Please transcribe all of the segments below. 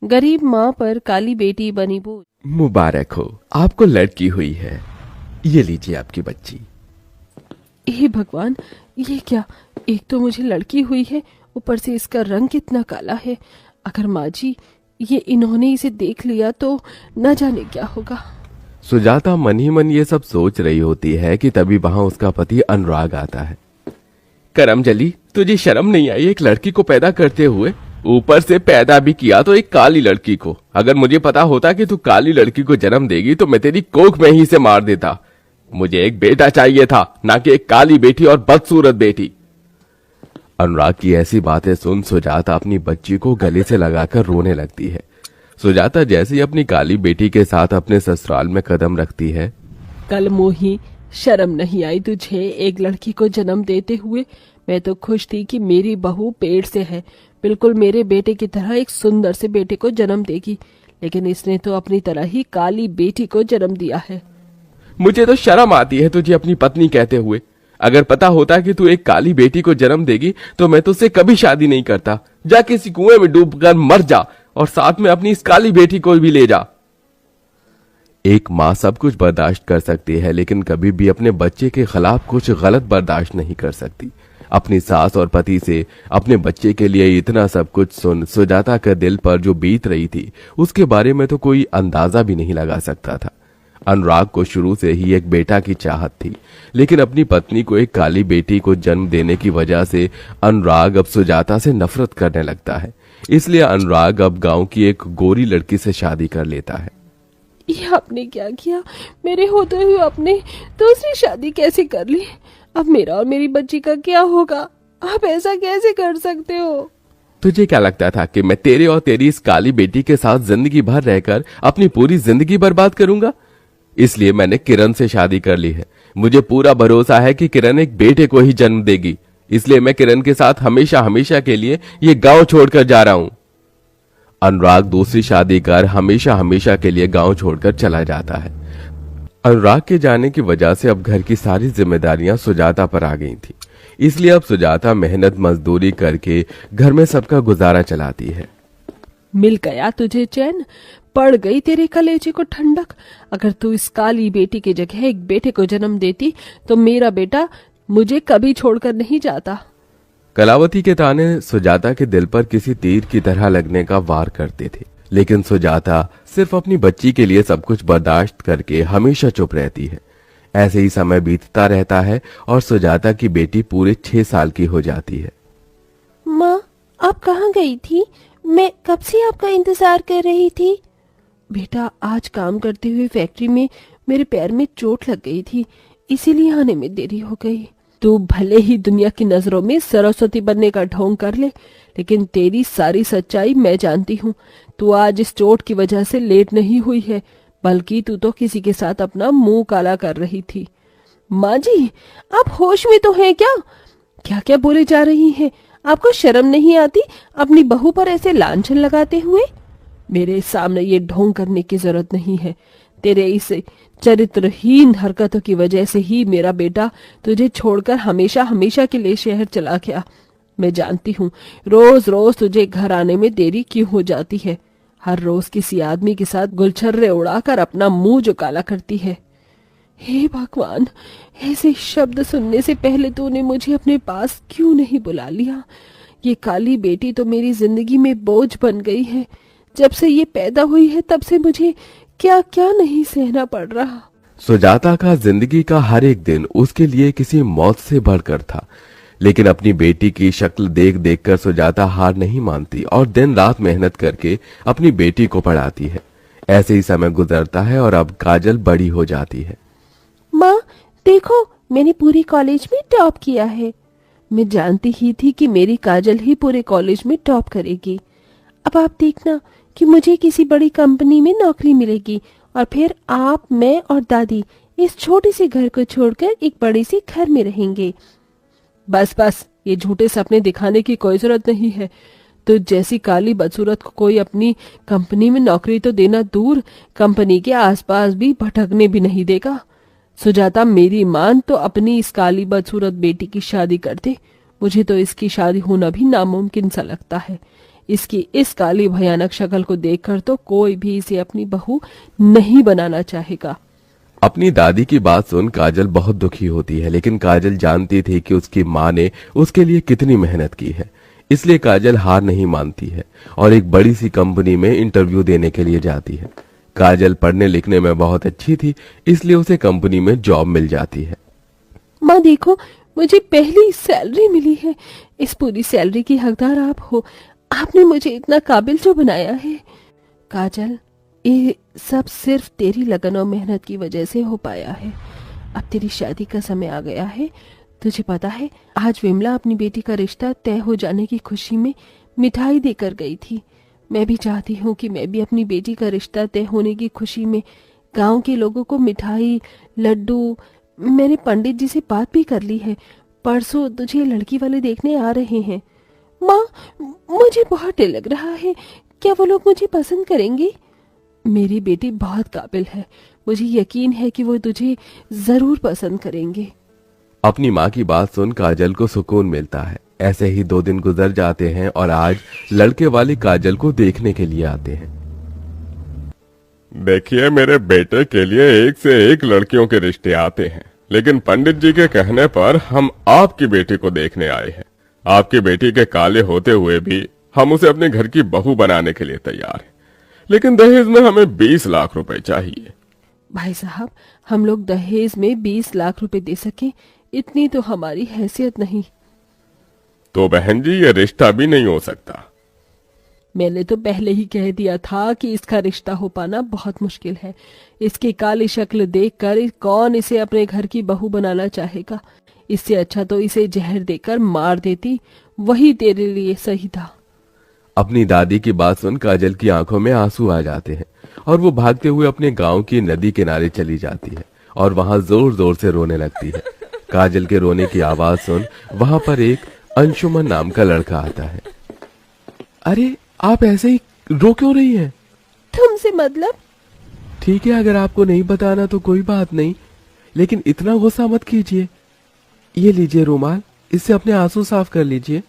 गरीब माँ पर काली बेटी बनी बोझ। मुबारक हो, आपको लड़की हुई है। ये लीजिए आपकी बच्ची। हे भगवान, ये क्या? एक तो मुझे लड़की हुई है, ऊपर से इसका रंग कितना काला है। अगर माँ जी ये इन्होंने इसे देख लिया तो न जाने क्या होगा। सुजाता मन ही मन ये सब सोच रही होती है कि तभी वहां उसका पति अनुराग आता है। करमजली, तुझे शर्म नहीं आई एक लड़की को पैदा करते हुए? ऊपर से पैदा भी किया तो एक काली लड़की को। अगर मुझे पता होता कि तू काली लड़की को जन्म देगी तो मैं तेरी कोख में ही से मार देता। मुझे एक बेटा चाहिए था, ना कि एक काली बेटी और बदसूरत बेटी। अनुराग की ऐसी बातें सुन सुजाता अपनी बच्ची को गले से लगाकर रोने लगती है। सुजाता जैसे ही अपनी काली बेटी के साथ अपने ससुराल में कदम रखती है। कल मोही, शर्म नहीं आई तुझे एक लड़की को जन्म देते हुए? मैं तो खुश थी कि मेरी बहू पेट से है, बिल्कुल मेरे बेटे की तरह एक सुंदर से बेटे को जन्म देगी, लेकिन इसने तो अपनी तरह ही काली बेटी को जन्म दिया है। मुझे तो शर्म आती है तुझे अपनी पत्नी कहते हुए। अगर पता होता कि तू एक काली बेटी को जन्म देगी तो मैं तुझसे कभी शादी नहीं करता। जा किसी कुएं में डूबकर मर जा और साथ में अपनी इस काली बेटी को भी ले जा। एक माँ सब कुछ बर्दाश्त कर सकती है, लेकिन कभी भी अपने बच्चे के खिलाफ कुछ गलत बर्दाश्त नहीं कर सकती। अपनी सास और पति से अपने बच्चे के लिए इतना सब कुछ सुन सुजाता के दिल पर जो बीत रही थी उसके बारे में तो कोई अंदाजा भी नहीं लगा सकता था। अनुराग को शुरू से ही एक बेटा की चाहत थी, लेकिन अपनी पत्नी को एक काली बेटी को जन्म देने की वजह से अनुराग अब सुजाता से नफरत करने लगता है। इसलिए अनुराग अब गांव की एक गोरी लड़की से शादी कर लेता है। ये आपने क्या किया? मेरे होते हुए आपने दूसरी शादी कैसे कर ली? अब मेरा और मेरी बच्ची का क्या होगा? आप ऐसा कैसे कर सकते हो? तुझे क्या लगता था कि मैं तेरे और तेरी इस काली बेटी के साथ जिंदगी भर रहकर अपनी पूरी जिंदगी बर्बाद करूंगा? इसलिए मैंने किरण से शादी कर ली है। मुझे पूरा भरोसा है कि किरण एक बेटे को ही जन्म देगी, इसलिए मैं किरण के साथ हमेशा हमेशा के लिए ये गांव छोड़कर जा रहा हूं। अनुराग दूसरी शादी कर हमेशा हमेशा के लिए गांव छोड़कर चला जाता है। अनुराग के जाने की वजह से अब घर की सारी जिम्मेदारियां सुजाता पर आ गई थी, इसलिए अब सुजाता मेहनत मजदूरी करके घर में सबका गुजारा चलाती है। मिल गया तुझे चैन, पड़ गई तेरे कलेजे को ठंडक। अगर तू इस काली बेटी की जगह एक बेटे को जन्म देती तो मेरा बेटा मुझे कभी छोड़कर नहीं जाता। कलावती के ताने सुजाता के दिल पर किसी तीर की तरह लगने का वार करते थे, लेकिन सुजाता सिर्फ अपनी बच्ची के लिए सब कुछ बर्दाश्त करके हमेशा चुप रहती है। ऐसे ही समय बीतता रहता है और सुजाता की बेटी पूरे 6 साल की हो जाती है। माँ, आप कहाँ गई थी? मैं कब से आपका इंतजार कर रही थी। बेटा, आज काम करते हुए फैक्ट्री में मेरे पैर में चोट लग गई थी, इसीलिए आने में देरी हो गई। तू भले ही दुनिया की नजरों में सरस्वती बनने का ढोंग कर ले, लेकिन तेरी सारी सच्चाई मैं जानती हूँ। तू आज इस चोट की वजह से लेट नहीं हुई है, बल्कि तू तो किसी के साथ अपना मुंह काला कर रही थी। माँ जी, आप होश में तो हैं क्या? क्या क्या बोले जा रही हैं? आपको शर्म नहीं आती अपनी बहू पर ऐसे लांछन लगाते हुए? मेरे सामने ये ढोंग करने की जरूरत नहीं है। तेरे इस चरित्रहीन हरकतों की वजह से ही मेरा बेटा तुझे छोड़कर हमेशा हमेशा के लिए शहर चला गया। मैं जानती हूँ रोज रोज तुझे घर आने में देरी क्यों हो जाती है। हर रोज किसी आदमी के साथ गुलछर्रे उड़ाकर अपना मुंह जो काला करती है। हे भगवान, ऐसे शब्द सुनने से पहले तूने मुझे अपने पास क्यों नहीं बुला लिया? ये काली बेटी तो मेरी जिंदगी में बोझ बन गई है। जब से ये पैदा हुई है तब से मुझे क्या क्या नहीं सहना पड़ रहा। सुजाता का जिंदगी का हर एक दिन उसके लिए किसी मौत से बढ़कर था, लेकिन अपनी बेटी की शक्ल देख देख कर सुजाता हार नहीं मानती और दिन रात मेहनत करके अपनी बेटी को पढ़ाती है। ऐसे ही समय गुजरता है और अब काजल बड़ी हो जाती है। माँ देखो, मैंने पूरे कॉलेज में टॉप किया है। मैं जानती ही थी कि मेरी काजल ही पूरे कॉलेज में टॉप करेगी। अब आप देखना कि मुझे किसी बड़ी कंपनी में नौकरी मिलेगी और फिर आप, मैं और दादी इस छोटे से घर को छोड़कर एक बड़े से घर में रहेंगे। बस बस, ये झूठे सपने दिखाने की कोई जरूरत नहीं है। तो जैसी काली बदसूरत को कोई अपनी कंपनी में नौकरी तो देना दूर, कंपनी के आसपास भी भटकने भी नहीं देगा। सुजाता, मेरी मान तो अपनी इस काली बदसूरत बेटी की शादी कर दे। मुझे तो इसकी शादी होना भी नामुमकिन सा लगता है। इसकी इस काली भयानक शक्ल को देखकर तो कोई भी इसे अपनी बहू नहीं बनाना चाहेगा। अपनी दादी की बात सुन काजल बहुत दुखी होती है, लेकिन काजल जानती थी कि उसकी माँ ने उसके लिए कितनी मेहनत की है। इसलिए काजल हार नहीं मानती है और एक बड़ी सी कंपनी में इंटरव्यू देने के लिए जाती है। काजल पढ़ने लिखने में बहुत अच्छी थी, इसलिए उसे कंपनी में जॉब मिल जाती है। माँ देखो, मुझे पहली सैलरी मिली है। इस पूरी सैलरी की हकदार आप हो। आपने मुझे इतना काबिल जो बनाया है। काजल, ये सब सिर्फ तेरी लगन और मेहनत की वजह से हो पाया है। अब तेरी शादी का समय आ गया है। तुझे पता है, आज विमला अपनी बेटी का रिश्ता तय हो जाने की खुशी में मिठाई देकर गई थी। मैं भी चाहती हूँ कि मैं भी अपनी बेटी का रिश्ता तय होने की खुशी में गांव के लोगों को मिठाई, लड्डू। मैंने पंडित जी से बात भी कर ली है। परसों तुझे लड़की वाले देखने आ रहे हैं। माँ, मुझे बहुत डर लग रहा है। क्या वो लोग मुझे पसंद करेंगे? मेरी बेटी बहुत काबिल है। मुझे यकीन है कि वो तुझे जरूर पसंद करेंगे। अपनी माँ की बात सुन काजल को सुकून मिलता है। ऐसे ही 2 दिन गुजर जाते हैं और आज लड़के वाले काजल को देखने के लिए आते हैं। देखिए, मेरे बेटे के लिए एक से एक लड़कियों के रिश्ते आते हैं, लेकिन पंडित जी के कहने पर हम आपकी बेटी को देखने आए हैं। आपकी बेटी के काले होते हुए भी हम उसे अपने घर की बहू बनाने के लिए तैयार हैं, लेकिन दहेज में हमें 20 लाख रुपए चाहिए। भाई साहब, हम लोग दहेज में 20 लाख रुपए दे सके, इतनी तो हमारी हैसियत नहीं। तो बहन जी, ये रिश्ता भी नहीं हो सकता। मैंने तो पहले ही कह दिया था कि इसका रिश्ता हो पाना बहुत मुश्किल है। इसकी काली शक्ल देखकर कौन इसे अपने घर की बहू बनाना चाहेगा। इससे अच्छा तो इसे जहर देकर मार देती, वही तेरे लिए सही था। अपनी दादी की बात सुन काजल की आंखों में आंसू आ जाते हैं और वो भागते हुए अपने गांव की नदी किनारे चली जाती है और वहां जोर जोर से रोने लगती है। काजल के रोने की आवाज सुन वहां पर एक अंशुमन नाम का लड़का आता है। अरे, आप ऐसे ही रो क्यों रही हैं? तुमसे मतलब? ठीक है, अगर आपको नहीं बताना तो कोई बात नहीं, लेकिन इतना गुस्सा मत कीजिए। ये लीजिए रुमाल, इससे अपने आंसू साफ कर लीजिए।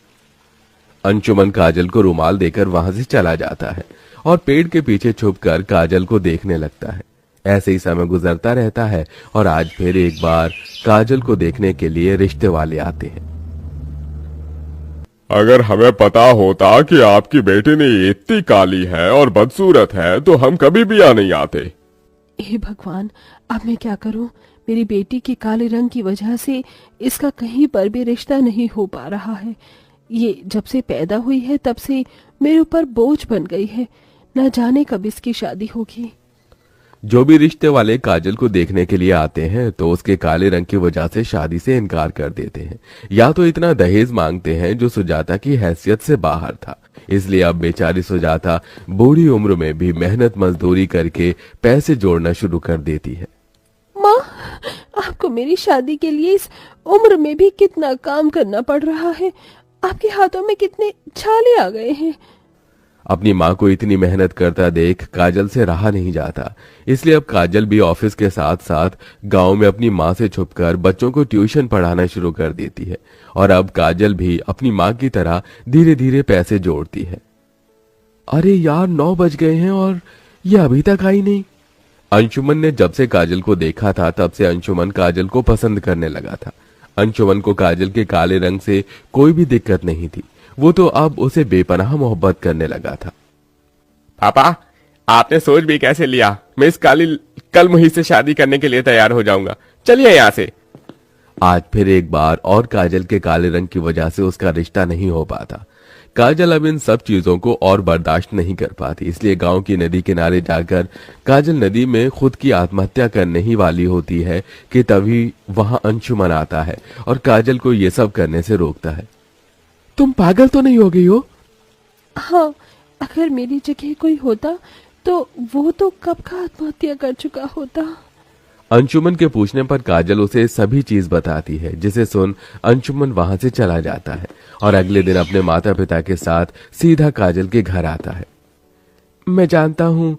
अंशुमन काजल को रुमाल देकर वहां से चला जाता है और पेड़ के पीछे छुपकर काजल को देखने लगता है। ऐसे ही समय गुजरता रहता है और आज फिर एक बार काजल को देखने के लिए रिश्ते वाले आते हैं। अगर हमें पता होता कि आपकी बेटी ने इतनी काली है और बदसूरत है तो हम कभी भी यहाँ नहीं आते। हे भगवान, अब मैं क्या करूं? मेरी बेटी के काले रंग की वजह से इसका कहीं पर भी रिश्ता नहीं हो पा रहा है। ये जब से पैदा हुई है तब से मेरे ऊपर बोझ बन गई है। न जाने कब इसकी शादी होगी। जो भी रिश्ते वाले काजल को देखने के लिए आते हैं तो उसके काले रंग की वजह से शादी से इनकार कर देते हैं, या तो इतना दहेज मांगते हैं जो सुजाता की हैसियत से बाहर था। इसलिए अब बेचारी सुजाता बूढ़ी उम्र में भी मेहनत मजदूरी करके पैसे जोड़ना शुरू कर देती है। माँ, आपको मेरी शादी के लिए इस उम्र में भी कितना काम करना पड़ रहा है। आपके हाथों में कितने छाले आ गए हैं। अपनी माँ को इतनी मेहनत करता देख काजल से रहा नहीं जाता, इसलिए अब काजल भी ऑफिस के साथ साथ गांव में अपनी माँ से छुपकर बच्चों को ट्यूशन पढ़ाना शुरू कर देती है और अब काजल भी अपनी माँ की तरह धीरे धीरे पैसे जोड़ती है। अरे यार, 9 बज गए हैं और ये अभी तक आई नहीं। अंशुमन ने जब से काजल को देखा था तब से अंशुमन काजल को पसंद करने लगा था। अंशुमन को काजल के काले रंग से कोई भी दिक्कत नहीं थी, वो तो अब उसे बेपनाह मोहब्बत करने लगा था। पापा, आपने सोच भी कैसे लिया? मैं इस काली कल मुही से शादी करने के लिए तैयार हो जाऊंगा। चलिए यहाँ से। आज फिर एक बार और काजल के काले रंग की वजह से उसका रिश्ता नहीं हो पाता। काजल अब इन सब चीजों को और बर्दाश्त नहीं कर पाती, इसलिए गांव की नदी किनारे जाकर काजल नदी में खुद की आत्महत्या करने ही वाली होती है कि तभी वहां अंशुमन आता है और काजल को ये सब करने से रोकता है। तुम पागल तो नहीं हो गई हो? हाँ, अगर मेरी जगह कोई होता तो वो तो कब का आत्महत्या कर चुका होता। अंशुमन के पूछने पर काजल उसे सभी चीज बताती है, जिसे सुन अंशुमन वहां से चला जाता है और अगले दिन अपने माता पिता के साथ सीधा काजल के घर आता है। मैं जानता हूँ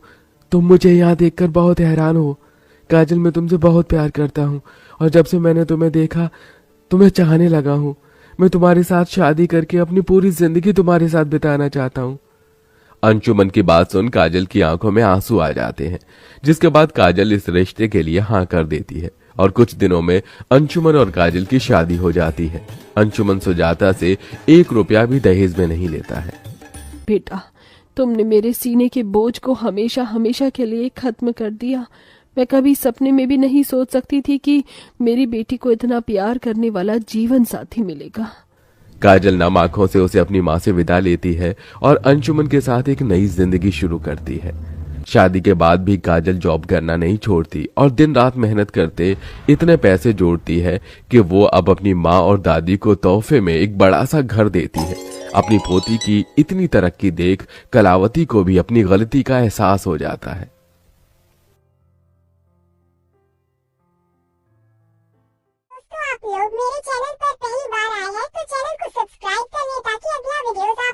तुम मुझे यहाँ देखकर बहुत हैरान हो। काजल, मैं तुमसे बहुत प्यार करता हूँ और जब से मैंने तुम्हें देखा तुम्हें चाहने लगा हूँ। मैं तुम्हारे साथ शादी करके अपनी पूरी जिंदगी तुम्हारे साथ बिताना चाहता हूँ। अंशुमन की बात सुन काजल की आंखों में आंसू आ जाते हैं, जिसके बाद काजल इस रिश्ते के लिए हाँ कर देती है और कुछ दिनों में अंशुमन और काजल की शादी हो जाती है। अंशुमन सुजाता से 1 रुपया भी दहेज में नहीं लेता है। बेटा, तुमने मेरे सीने के बोझ को हमेशा हमेशा के लिए खत्म कर दिया। मैं कभी सपने में भी नहीं सोच सकती थी कि मेरी बेटी को इतना प्यार करने वाला जीवन साथी मिलेगा। काजल नम आंखों से उसे अपनी मां से विदा लेती है और अंशुमन के साथ एक नई जिंदगी शुरू करती है। शादी के बाद भी काजल जॉब करना नहीं छोड़ती और दिन रात मेहनत करते इतने पैसे जोड़ती है कि वो अब अपनी माँ और दादी को तोहफे में एक बड़ा सा घर देती है। अपनी पोती की इतनी तरक्की देख कलावती को भी अपनी गलती का एहसास हो जाता है। दोस्तों, आप लोग मेरे चैनल पर पहली बार आए हैं तो चैनल को सब्सक्राइब कर लें ताकि अगला वीडियोस आप